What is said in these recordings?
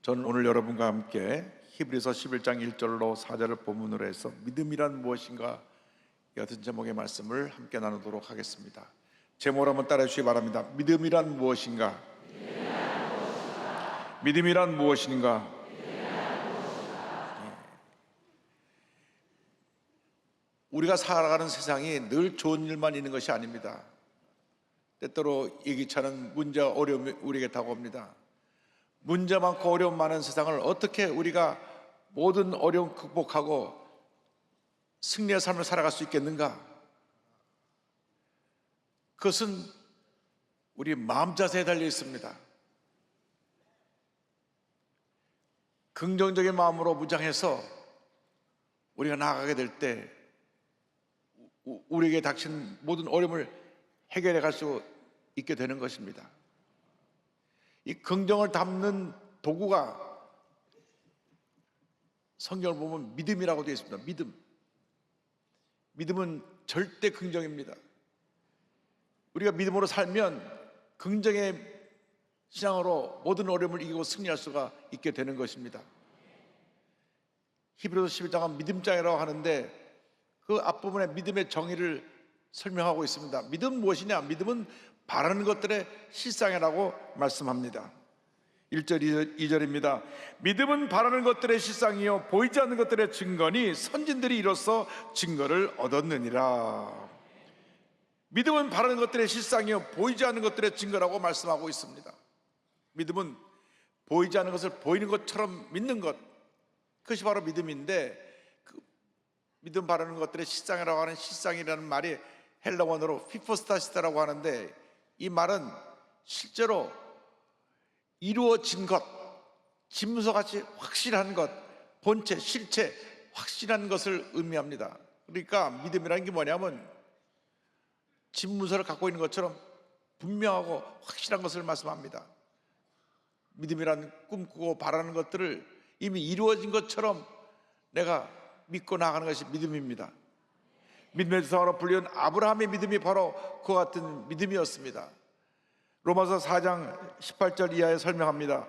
저는 오늘 여러분과 함께 히브리서 11장 1절로 4절을 본문으로 해서 믿음이란 무엇인가 이 같은 제목의 말씀을 함께 나누도록 하겠습니다. 제목을 한번 따라해 주시기 바랍니다. 믿음이란 무엇인가? 믿음이란 무엇인가? 우리가 살아가는 세상이 늘 좋은 일만 있는 것이 아닙니다. 때때로 예기치 않은 문제와 어려움이 우리에게 다가옵니다. 문제 많고 어려움 많은 세상을 어떻게 우리가 모든 어려움 극복하고 승리의 삶을 살아갈 수 있겠는가? 그것은 우리 마음 자세에 달려 있습니다. 긍정적인 마음으로 무장해서 우리가 나아가게 될 때 우리에게 닥친 모든 어려움을 해결해 갈 수 있게 되는 것입니다. 이 긍정을 담는 도구가 성경을 보면 믿음이라고 되어 있습니다. 믿음은 절대 긍정입니다. 우리가 믿음으로 살면 긍정의 신앙으로 모든 어려움을 이기고 승리할 수가 있게 되는 것입니다. 히브리서 11장은 믿음장이라고 하는데 그 앞부분에 믿음의 정의를 설명하고 있습니다. 믿음은 무엇이냐? 믿음은 바라는 것들의 실상이라고 말씀합니다. 1절 2절입니다. 믿음은 바라는 것들의 실상이요 보이지 않는 것들의 증거니 선진들이 이로써 증거를 얻었느니라. 믿음은 바라는 것들의 실상이요 보이지 않는 것들의 증거라고 말씀하고 있습니다. 믿음은 보이지 않는 것을 보이는 것처럼 믿는 것, 그것이 바로 믿음인데, 그 믿음 바라는 것들의 실상이라고 하는 실상이라는 말이 헬라어로 히포스타시스라고 하는데, 이 말은 실제로 이루어진 것, 짐승같이 확실한 것, 본체, 실체, 확실한 것을 의미합니다. 그러니까 믿음이라는 게 뭐냐면 집문서를 갖고 있는 것처럼 분명하고 확실한 것을 말씀합니다. 믿음이란 꿈꾸고 바라는 것들을 이미 이루어진 것처럼 내가 믿고 나가는 것이 믿음입니다. 믿음의 조상으로 불리운 아브라함의 믿음이 바로 그와 같은 믿음이었습니다. 로마서 4장 18절 이하에 설명합니다.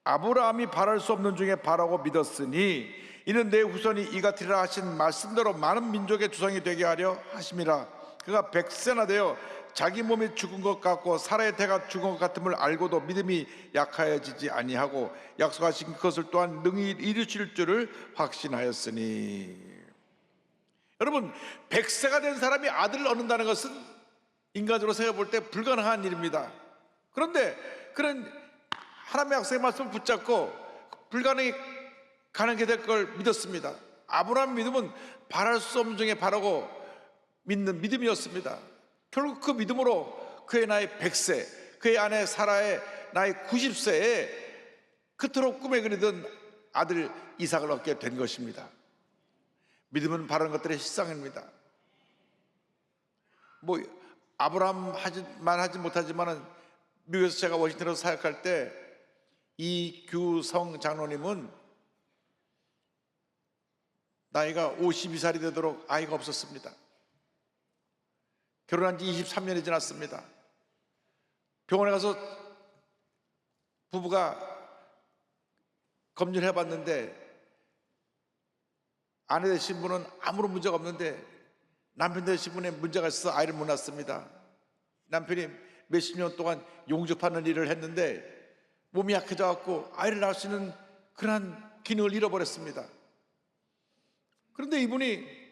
아브라함이 바랄 수 없는 중에 바라고 믿었으니 이는 내 후손이 이같으리라 하신 말씀대로 많은 민족의 조상이 되게 하려 하심이라. 그가 100세나 되어 자기 몸이 죽은 것 같고 사라의 태가 죽은 것 같음을 알고도 믿음이 약하여지지 아니하고 약속하신 것을 또한 능히 이루실 줄을 확신하였으니. 여러분, 100세가 된 사람이 아들을 얻는다는 것은 인간적으로 생각해 볼 때 불가능한 일입니다. 그런데 그런 하나님의 약속의 말씀을 붙잡고 불가능이 가능하게 될 걸 믿었습니다. 아브라함 믿음은 바랄 수 없는 중에 바라고 믿는 믿음이었습니다. 결국 그 믿음으로 그의 나이 100세, 그의 아내 사라의 나이 90세에 그토록 꿈에 그리던 아들 이삭을 얻게 된 것입니다. 믿음은 바라는 것들의 실상입니다. 아브라함만 하지 못하지만은 미국에서 제가 워싱턴에서 사역할 때 이규성 장로님은 나이가 52살이 되도록 아이가 없었습니다. 결혼한 지 23년이 지났습니다. 병원에 가서 부부가 검진을 해봤는데 아내 되신 분은 아무런 문제가 없는데 남편 되신 분의 문제가 있어서 아이를 못 낳습니다. 남편이 몇십 년 동안 용접하는 일을 했는데 몸이 약해져 갖고 아이를 낳을 수 있는 그러한 기능을 잃어버렸습니다. 그런데 이분이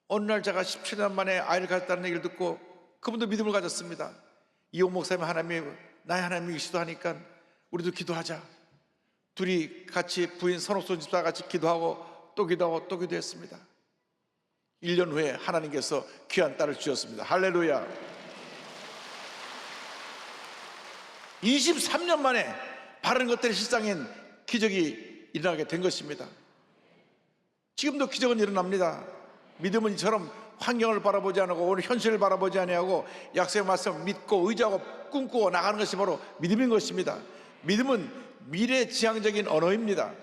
어느 날 제가 17년 만에 아이를 가졌다는 얘기를 듣고 그분도 믿음을 가졌습니다. 이용 목사님 하나님이 나의 하나님이시도 하니까 우리도 기도하자. 둘이 같이 부인 선옥선 집사 같이 기도하고 또 기도하고 또 기도했습니다. 1년 후에 하나님께서 귀한 딸을 주셨습니다. 할렐루야. 23년 만에 바른 것들의 실상인 기적이 일어나게 된 것입니다. 지금도 기적은 일어납니다. 믿음은 이처럼 환경을 바라보지 않고 오늘 현실을 바라보지 아니하고 약속의 말씀을 믿고 의지하고 꿈꾸고 나가는 것이 바로 믿음인 것입니다. 믿음은 미래지향적인 언어입니다.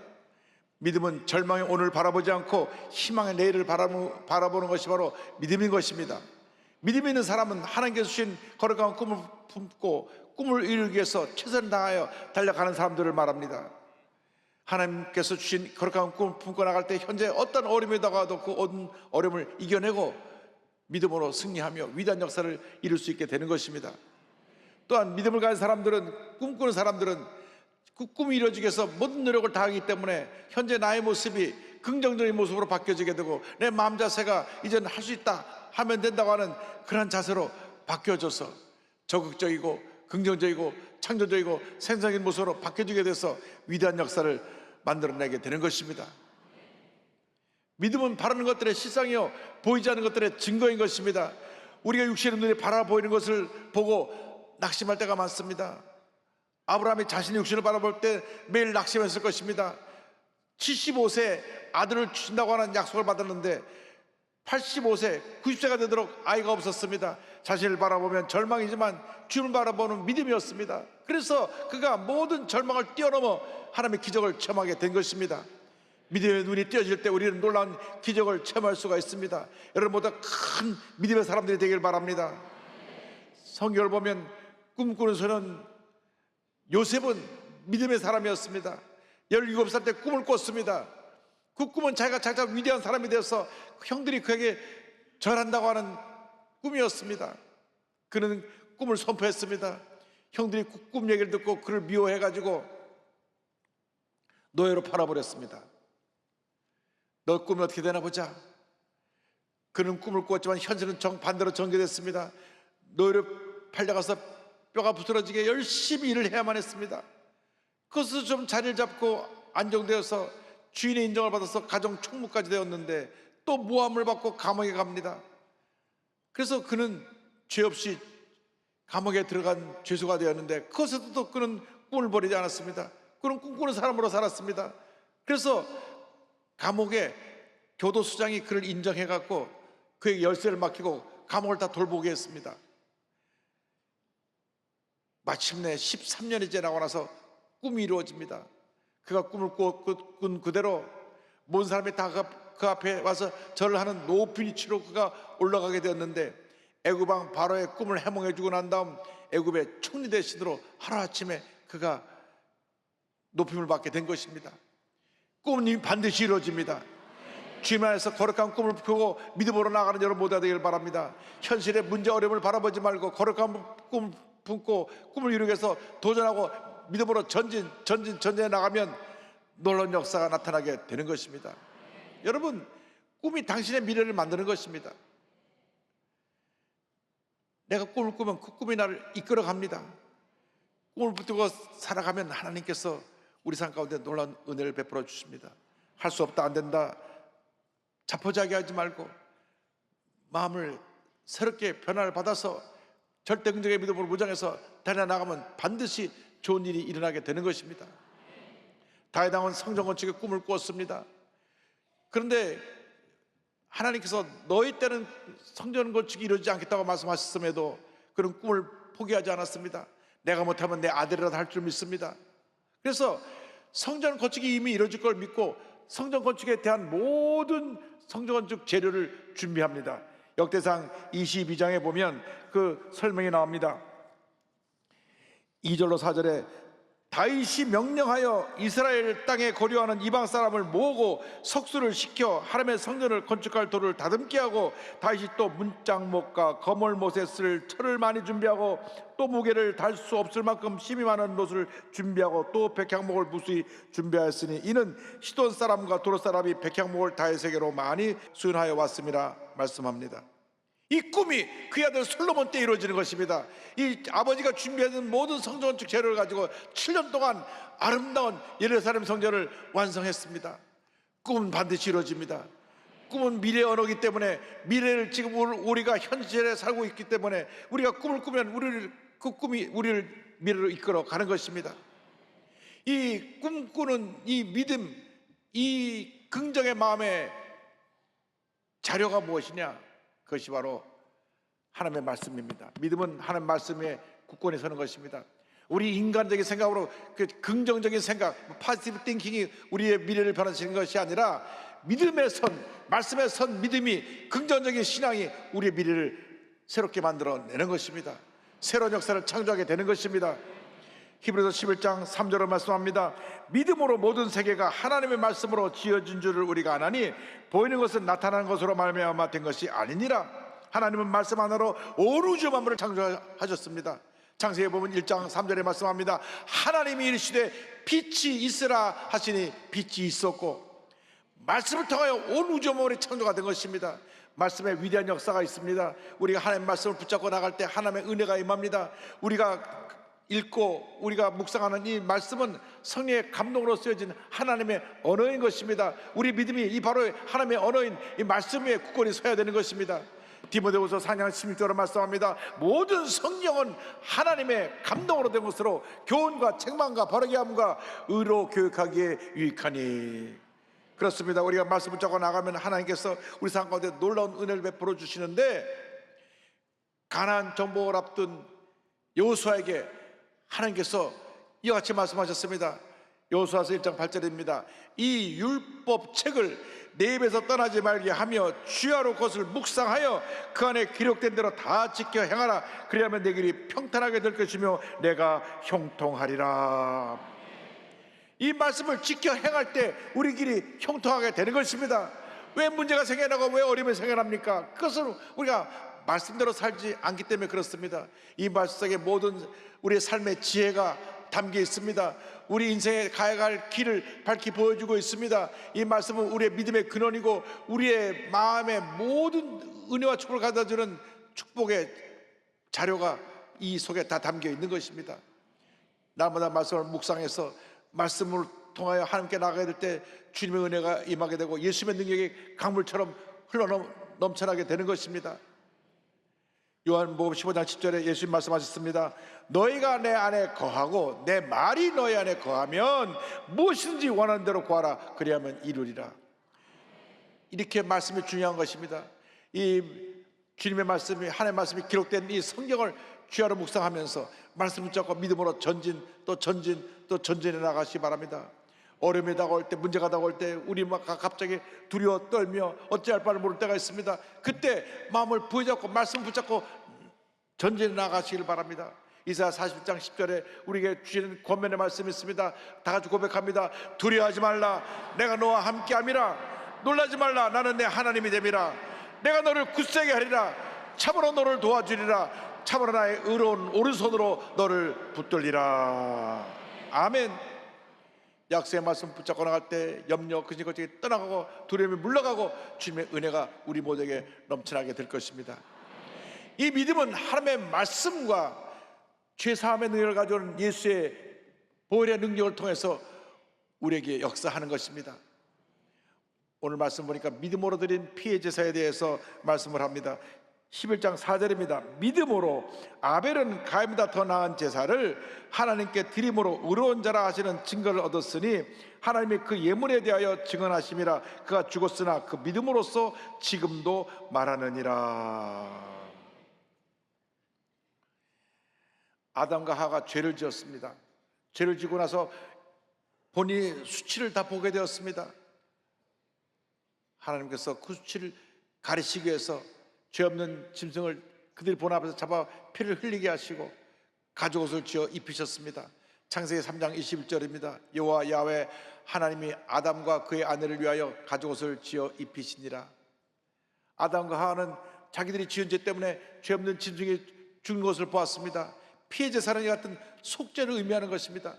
믿음은 절망의 오늘을 바라보지 않고 희망의 내일을 바라보는 것이 바로 믿음인 것입니다. 믿음이 있는 사람은 하나님께서 주신 거룩한 꿈을 품고 꿈을 이루기 위해서 최선을 다하여 달려가는 사람들을 말합니다. 하나님께서 주신 거룩한 꿈을 품고 나갈 때 현재 어떤 어려움이 다가와도 그 어려움을 이겨내고 믿음으로 승리하며 위대한 역사를 이룰 수 있게 되는 것입니다. 또한 믿음을 가진 사람들은, 꿈꾸는 사람들은 그 꿈이 이루어지기 위해서 모든 노력을 다하기 때문에 현재 나의 모습이 긍정적인 모습으로 바뀌어지게 되고 내 마음 자세가 이제는 할 수 있다, 하면 된다고 하는 그런 자세로 바뀌어져서 적극적이고 긍정적이고 창조적이고 생산적인 모습으로 바뀌어지게 돼서 위대한 역사를 만들어내게 되는 것입니다. 믿음은 바라는 것들의 실상이요 보이지 않는 것들의 증거인 것입니다. 우리가 육신의 눈에 바라보이는 것을 보고 낙심할 때가 많습니다. 아브라함이 자신의 육신을 바라볼 때 매일 낙심했을 것입니다. 75세 아들을 주신다고 하는 약속을 받았는데 85세, 90세가 되도록 아이가 없었습니다. 자신을 바라보면 절망이지만 주님을 바라보는 믿음이었습니다. 그래서 그가 모든 절망을 뛰어넘어 하나님의 기적을 체험하게 된 것입니다. 믿음의 눈이 띄어질 때 우리는 놀라운 기적을 체험할 수가 있습니다. 여러분 모두 큰 믿음의 사람들이 되길 바랍니다. 성경을 보면 꿈꾸는 소년 요셉은 믿음의 사람이었습니다. 17살 때 꿈을 꿨습니다. 그 꿈은 자기가 위대한 사람이 되어서 형들이 그에게 절한다고 하는 꿈이었습니다. 그는 꿈을 선포했습니다. 형들이 그 꿈 얘기를 듣고 그를 미워해가지고 노예로 팔아버렸습니다. 너 꿈이 어떻게 되나 보자. 그는 꿈을 꾸었지만 현실은 반대로 전개됐습니다. 노예로 팔려가서 뼈가 부스러지게 열심히 일을 해야만 했습니다. 그것을 좀 자리를 잡고 안정되어서 주인의 인정을 받아서 가정 총무까지 되었는데 또 모함을 받고 감옥에 갑니다. 그래서 그는 죄 없이 감옥에 들어간 죄수가 되었는데 그것에도 또 그는 꿈을 버리지 않았습니다. 그는 꿈꾸는 사람으로 살았습니다. 그래서 감옥에 교도소장이 그를 인정해갖고 그에게 열쇠를 맡기고 감옥을 다 돌보게 했습니다. 마침내 13년이 지나고 나서 꿈이 이루어집니다. 그가 꿈을 꾼 그대로 모든 사람이 다 그 앞에 와서 절을 하는 높은 위치로 그가 올라가게 되었는데 애굽 왕 바로의 꿈을 해몽해 주고 난 다음 애굽의 총리 대신으로 하루아침에 그가 높임을 받게 된 것입니다. 꿈은 반드시 이루어집니다. 주님 안에서 거룩한 꿈을 꾸고 믿음으로 나가는 여러분 모두가 되길 바랍니다. 현실의 문제 어려움을 바라보지 말고 거룩한 꿈을 품고 꿈을 이루기 위해서 도전하고 믿음으로 전진해 나가면 놀라운 역사가 나타나게 되는 것입니다. 여러분, 꿈이 당신의 미래를 만드는 것입니다. 내가 꿈을 꾸면 그 꿈이 나를 이끌어 갑니다. 꿈을 붙들고 살아가면 하나님께서 우리 삶 가운데 놀라운 은혜를 베풀어 주십니다. 할 수 없다, 안 된다 자포자기하지 말고 마음을 새롭게 변화를 받아서 절대 긍정의 믿음으로 무장해서 달려나가면 반드시 좋은 일이 일어나게 되는 것입니다. 다윗 왕은 성전 건축의 꿈을 꾸었습니다. 그런데 하나님께서 너희 때는 성전 건축이 이루어지지 않겠다고 말씀하셨음에도 그런 꿈을 포기하지 않았습니다. 내가 못하면 내 아들이라도 할 줄 믿습니다. 그래서 성전 건축이 이미 이루어질 걸 믿고 성전 건축에 대한 모든 성전 건축 재료를 준비합니다. 역대상 22장에 보면 그 설명이 나옵니다. 2절로 4절에 다윗이 명령하여 이스라엘 땅에 거류하는 이방 사람을 모으고 석수를 시켜 하나님의 성전을 건축할 돌을 다듬게 하고 다윗이 또 문짝목과 거물못에 쓸 철을 많이 준비하고 또 무게를 달 수 없을 만큼 힘이 많은 놋을 준비하고 또 백향목을 무수히 준비하였으니 이는 시돈 사람과 도로 사람이 백향목을 다윗에게로 많이 수연하여 왔음이라 말씀합니다. 이 꿈이 그의 아들 솔로몬 때 이루어지는 것입니다. 이 아버지가 준비하는 모든 성전 건축 재료를 가지고 7년 동안 아름다운 예루살렘 성전을 완성했습니다. 꿈은 반드시 이루어집니다. 꿈은 미래의 언어이기 때문에 미래를 지금 우리가 현실에 살고 있기 때문에 우리가 꿈을 꾸면 그 꿈이 우리를 미래로 이끌어 가는 것입니다. 이 꿈꾸는 이 믿음, 이 긍정의 마음의 자료가 무엇이냐? 그것이 바로 하나님의 말씀입니다. 믿음은 하나님의 말씀에 굳건히 서는 것입니다. 우리 인간적인 생각으로 그 긍정적인 생각, 파지티브 띵킹이 우리의 미래를 변화시키는 것이 아니라 믿음의 선, 말씀의 선 믿음이 긍정적인 신앙이 우리의 미래를 새롭게 만들어내는 것입니다. 새로운 역사를 창조하게 되는 것입니다. 히브리서 11장 3절로 말씀합니다. 믿음으로 모든 세계가 하나님의 말씀으로 지어진 줄을 우리가 아나니 보이는 것은 나타나는 것으로 말미암아 된 것이 아니니라. 하나님은 말씀 하나로 온 우주 만물을 창조하셨습니다. 창세기 보면 1장 3절에 말씀합니다. 하나님이 이르시되 빛이 있으라 하시니 빛이 있었고, 말씀을 통하여 온 우주 만물이 창조가 된 것입니다. 말씀에 위대한 역사가 있습니다. 우리가 하나님의 말씀을 붙잡고 나갈 때 하나님의 은혜가 임합니다. 우리가 읽고 우리가 묵상하는 이 말씀은 성령의 감동으로 쓰여진 하나님의 언어인 것입니다. 우리 믿음이 이 바로 하나님의 언어인 이 말씀 위에 굳건히 서야 되는 것입니다. 디모데후서 4장 16절로 말씀합니다. 모든 성경은 하나님의 감동으로 된 것으로 교훈과 책망과 바르게 함과 의로 교육하기에 유익하니. 그렇습니다. 우리가 말씀 붙잡고 나가면 하나님께서 우리 삶 가운데 놀라운 은혜를 베풀어 주시는데, 가나안 정복을 앞둔 여호수아에게 하나님께서 이와 같이 말씀하셨습니다. 여호수아서 1장 8절입니다. 이 율법책을 내 입에서 떠나지 말게 하며 주야로 그것을 묵상하여 그 안에 기록된 대로 다 지켜 행하라. 그리하면 내 길이 평탄하게 될 것이며 내가 형통하리라. 이 말씀을 지켜 행할 때 우리 길이 형통하게 되는 것입니다. 왜 문제가 생겨나고 왜 어려움이 생겨납니까? 그것은 우리가 말씀대로 살지 않기 때문에 그렇습니다. 이 말씀 속에 모든 우리의 삶의 지혜가 담겨 있습니다. 우리 인생에 가야 할 길을 밝히 보여주고 있습니다. 이 말씀은 우리의 믿음의 근원이고 우리의 마음의 모든 은혜와 축복을 가져다주는 축복의 자료가 이 속에 다 담겨 있는 것입니다. 날마다 말씀을 묵상해서 말씀을 통하여 하나님께 나가야 될 때 주님의 은혜가 임하게 되고 예수님의 능력이 강물처럼 흘러 넘쳐나게 되는 것입니다. 요한복음 15장 10절에 예수님 말씀하셨습니다. 너희가 내 안에 거하고 내 말이 너희 안에 거하면 무엇이든지 원하는 대로 구하라. 그리하면 이루리라. 이렇게 말씀이 중요한 것입니다. 이 주님의 말씀이, 하나님의 말씀이 기록된 이 성경을 주야로 묵상하면서 말씀 붙잡고 믿음으로 전진 또 전진해 나가시기 바랍니다. 어려움이 다가올 때, 문제가 다가올 때 우리 막 갑자기 두려워 떨며 어찌할 바를 모를 때가 있습니다. 그때 마음을 부여잡고 말씀 붙잡고 전진해 나가시길 바랍니다. 이사야 40장 10절에 우리에게 주시는 권면의 말씀이 있습니다. 다 같이 고백합니다. 두려워하지 말라, 내가 너와 함께함이라. 놀라지 말라, 나는 내 하나님이 됨이라. 내가 너를 굳세게 하리라. 참으로 너를 도와주리라. 참으로 나의 의로운 오른손으로 너를 붙들리라. 아멘. 약속의 말씀 붙잡고 나갈 때 염려, 근심, 걱정이 떠나가고 두려움이 물러가고 주님의 은혜가 우리 모두에게 넘쳐나게 될 것입니다. 이 믿음은 하나님의 말씀과 죄사함의 능력을 가져오는 예수의 보혈의 능력을 통해서 우리에게 역사하는 것입니다. 오늘 말씀 보니까 믿음으로 드린 피의 제사에 대해서 말씀을 합니다. 11장 4절입니다. 믿음으로 아벨은 가인보다 더 나은 제사를 하나님께 드림으로 의로운 자라 하시는 증거를 얻었으니 하나님이 그 예물에 대하여 증언하심이라. 그가 죽었으나 그 믿음으로써 지금도 말하느니라. 아담과 하와가 죄를 지었습니다. 죄를 지고 나서 본인이 수치를 다 보게 되었습니다. 하나님께서 그 수치를 가리시기 위해서 죄 없는 짐승을 그들 본 앞에서 잡아 피를 흘리게 하시고 가죽옷을 지어 입히셨습니다. 창세기 3장 21절입니다. 여호와 야훼 하나님이 아담과 그의 아내를 위하여 가죽옷을 지어 입히시니라. 아담과 하와는 자기들이 지은 죄 때문에 죄 없는 짐승이 죽는 것을 보았습니다. 피해 제사는 이 같은 속죄를 의미하는 것입니다.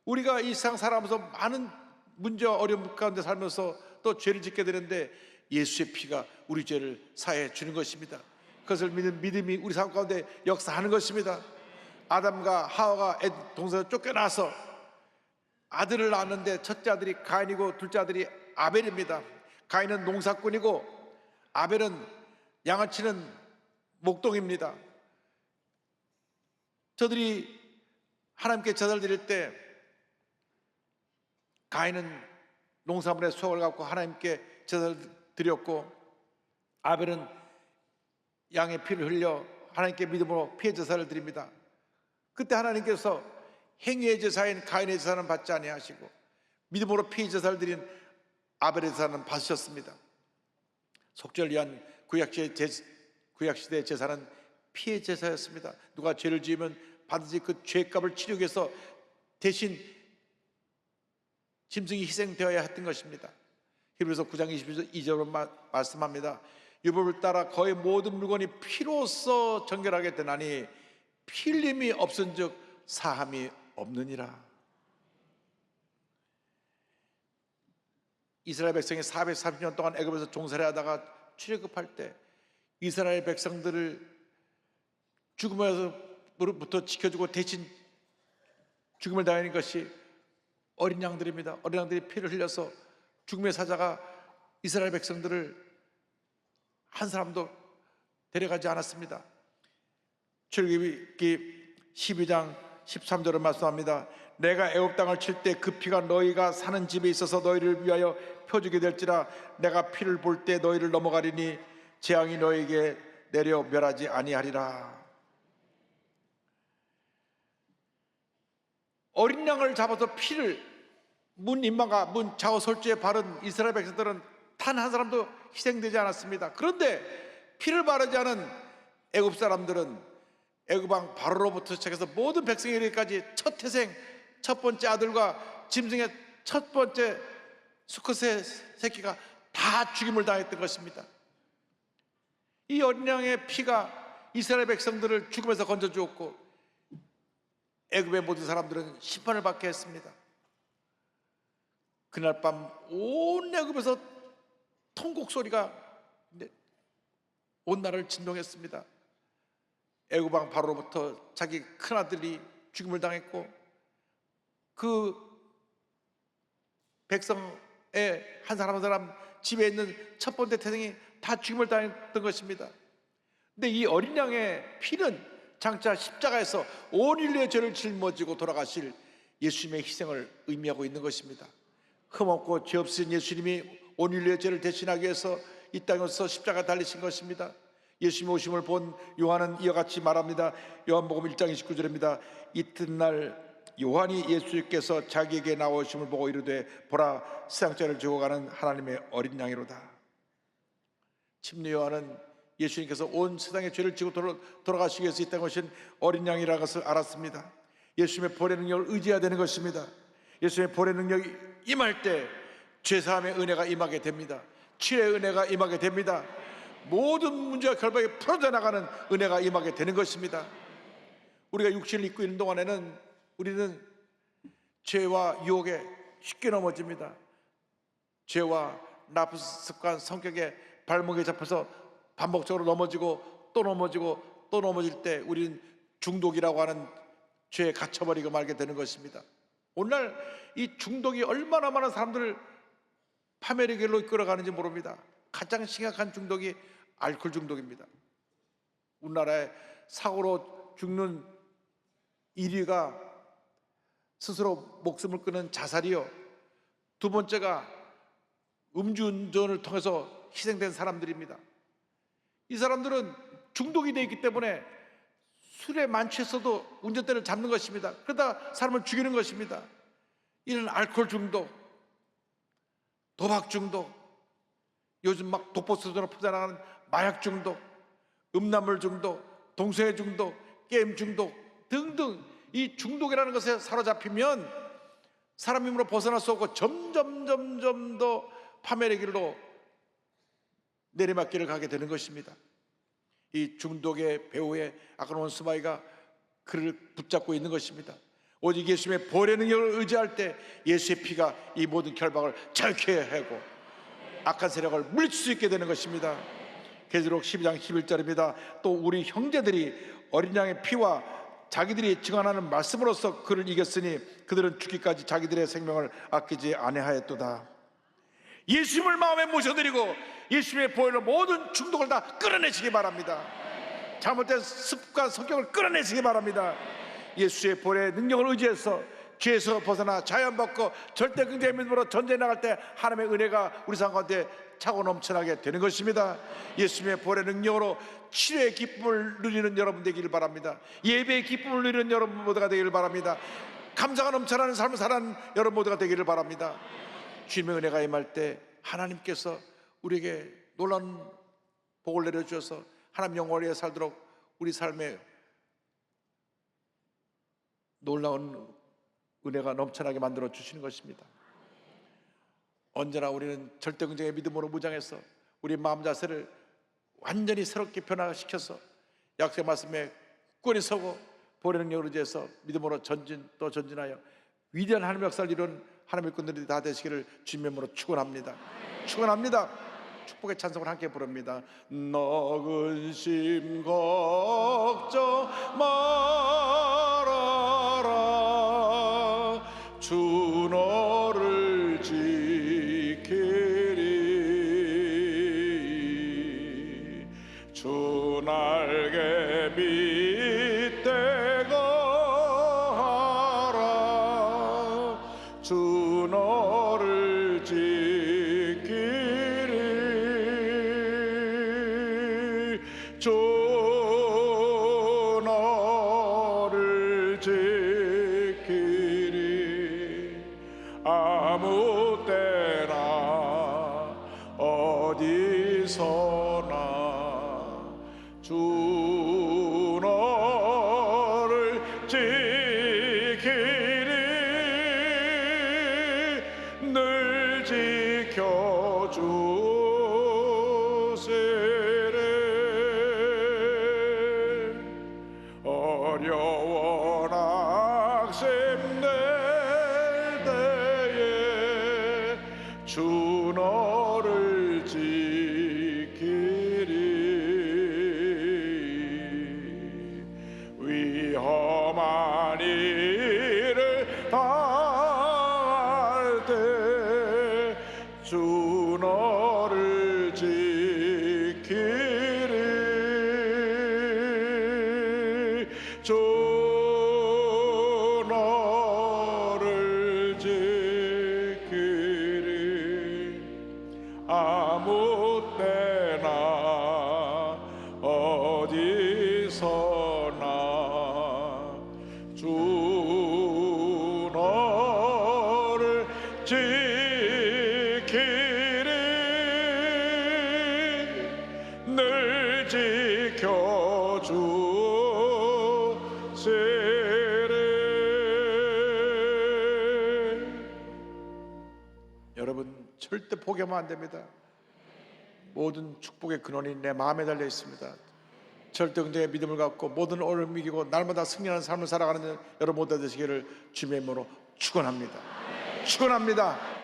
우리가 이 세상 살아가면서 많은 문제와 어려움 가운데 살면서 또 죄를 짓게 되는데 예수의 피가 우리 죄를 사해 주는 것입니다. 그것을 믿는 믿음이 우리 삶 가운데 역사하는 것입니다. 아담과 하와가 동생을 쫓겨나서 아들을 낳았는데 첫째 아들이 가인이고 둘째 아들이 아벨입니다. 가인은 농사꾼이고 아벨은 양을 치는 목동입니다. 저들이 하나님께 제사를 드릴 때 가인은 농사물의 수확을 갖고 하나님께 제사를 드렸고 아벨은 양의 피를 흘려 하나님께 믿음으로 피해 제사를 드립니다. 그때 하나님께서 행위의 제사인 가인의 제사는 받지 아니하시고 믿음으로 피해 제사를 드린 아벨의 제사는 받으셨습니다. 속죄를 위한 구약시대의 제사는 피의 제사였습니다. 누가 죄를 지으면 반드시 그 죄값을 치르기 위해서 대신 짐승이 희생되어야 했던 것입니다. 히브리서 9장 22절로 말씀합니다. 율법을 따라 거의 모든 물건이 피로써 정결하게 되나니 피 흘림이 없은즉 사함이 없느니라. 이스라엘 백성이 430년 동안 애굽에서 종살이 하다가 출애굽할 때 이스라엘 백성들을 죽음으로부터 지켜주고 대신 죽음을 당하는 것이 어린 양들입니다. 어린 양들이 피를 흘려서 죽음의 사자가 이스라엘 백성들을 한 사람도 데려가지 않았습니다. 출애굽기 12장 13절을 말씀합니다. 내가 애굽 땅을 칠 때 그 피가 너희가 사는 집에 있어서 너희를 위하여 표주게 될지라. 내가 피를 볼 때 너희를 넘어가리니 재앙이 너희에게 내려 멸하지 아니하리라. 어린 양을 잡아서 피를 문 임마가 문 좌우 설주에 바른 이스라엘 백성들은 단 한 사람도 희생되지 않았습니다. 그런데 피를 바르지 않은 애굽 사람들은 애굽 왕 바로로부터 시작해서 모든 백성에 이르기까지 첫 태생 첫 번째 아들과 짐승의 첫 번째 수컷의 새끼가 다 죽임을 당했던 것입니다. 이 어린 양의 피가 이스라엘 백성들을 죽음에서 건져주었고 애굽의 모든 사람들은 심판을 받게 했습니다. 그날 밤 온 애굽에서 통곡 소리가 온 나라를 진동했습니다. 애굽 왕 바로로부터 자기 큰아들이 죽임을 당했고 그 백성의 한 사람 한 사람 집에 있는 첫 번째 태생이 다 죽임을 당했던 것입니다. 근데 이 어린 양의 피는 장차 십자가에서 온 인류의 죄를 짊어지고 돌아가실 예수님의 희생을 의미하고 있는 것입니다. 흠없고 죄 없으신 예수님이 온 인류의 죄를 대신하기 위해서 이 땅에서 십자가 달리신 것입니다. 예수님의 오심을 본 요한은 이와 같이 말합니다. 요한복음 1장 29절입니다. 이튿날 요한이 예수께서 자기에게 나오심을 보고 이르되 보라 세상죄를 지고 가는 하나님의 어린 양이로다. 침례 요한은 예수님께서 온 세상의 죄를 지고 돌아가시기 위해서 이 땅에 오신 어린 양이라는 것을 알았습니다. 예수님의 보혈의 능력을 의지해야 되는 것입니다. 예수님의 보혈의 능력이 임할 때 죄사함의 은혜가 임하게 됩니다. 치유의 은혜가 임하게 됩니다. 모든 문제와 결박이 풀어져 나가는 은혜가 임하게 되는 것입니다. 우리가 육신을 입고 있는 동안에는 우리는 죄와 유혹에 쉽게 넘어집니다. 죄와 나쁜 습관, 성격에 발목에 잡혀서 반복적으로 넘어지고 또 넘어지고 또 넘어질 때 우리는 중독이라고 하는 죄에 갇혀버리고 말게 되는 것입니다. 오늘날 이 중독이 얼마나 많은 사람들을 파멸의 길로 이끌어가는지 모릅니다. 가장 심각한 중독이 알코올 중독입니다. 우리나라에 사고로 죽는 1위가 스스로 목숨을 끊은 자살이요, 두 번째가 음주운전을 통해서 희생된 사람들입니다. 이 사람들은 중독이 되어 있기 때문에 술에 만취했어도 운전대를 잡는 것입니다. 그러다 사람을 죽이는 것입니다. 이런 알코올 중독, 도박 중독, 요즘 막 독보수준으로 퍼져나가는 마약 중독, 음란물 중독, 동성애 중독, 게임 중독 등등, 이 중독이라는 것에 사로잡히면 사람 힘으로 벗어날 수 없고 점점 더 파멸의 길로 내리막길을 가게 되는 것입니다. 이 중독의 배후에 아까 원스마이가 그를 붙잡고 있는 것입니다. 오직 예수님의 보혈의 능력을 의지할 때 예수의 피가 이 모든 결박을 자유케 하고 악한 세력을 물리칠 수 있게 되는 것입니다. 계시록 12장 11절입니다. 또 우리 형제들이 어린 양의 피와 자기들이 증언하는 말씀으로써 그를 이겼으니 그들은 죽기까지 자기들의 생명을 아끼지 아니하였도다. 예수님을 마음에 모셔드리고 예수님의 보혈로 모든 중독을 다 끌어내시기 바랍니다. 잘못된 습관, 성격을 끌어내시기 바랍니다. 예수의 보혈의 능력을 의지해서 죄에서 벗어나 자유받고 절대 긍정의 믿음으로 전쟁에 나갈 때 하나님의 은혜가 우리 삶 가운데 차고 넘쳐나게 되는 것입니다. 예수님의 보혈의 능력으로 치료의 기쁨을 누리는 여러분 되기를 바랍니다. 예배의 기쁨을 누리는 여러분 모두가 되기를 바랍니다. 감사가 넘쳐나는 삶을 사는 여러분 모두가 되기를 바랍니다. 주님의 은혜가 임할 때 하나님께서 우리에게 놀라운 복을 내려주셔서 하나님 영광을 위해 살도록 우리 삶에 놀라운 은혜가 넘쳐나게 만들어 주시는 것입니다. 언제나 우리는 절대긍정의 믿음으로 무장해서 우리 마음 자세를 완전히 새롭게 변화시켜서 약속의 말씀에 굳건히 서고 보혜의 능력을 의지해서 믿음으로 전진 또 전진하여 위대한 하나님의 역사를 이룬 하나님의 군들이 다 되시기를 주님의 이름으로 축원합니다. 축원합니다. 축복의 찬송을 함께 부릅니다. 너근 심 걱정 말아라. 주 너를 지키리. 주 날개 밑에 거하라. 주 너를 지키리. 주 너를 지키리. 아무 때나 어디서나 주 너를 지키리. 늘 지켜주시리. 어려워 낙심될 때에 주 너를 지키리. 위험한 일을 당할 때 주 너를 지키리. 주 너를 지키리. 아무 때나 어디서나 주 너를 지키리. 늘 지켜주시리. 여러분 절대 포기하면 안 됩니다. 모든 축복의 근원이 내 마음에 달려 있습니다. 절대긍정의 믿음을 갖고 모든 어려움을 이기고 날마다 승리하는 삶을 살아가는 여러분 모두 되시기를 주님의 이름으로 축원합니다. 축원합니다.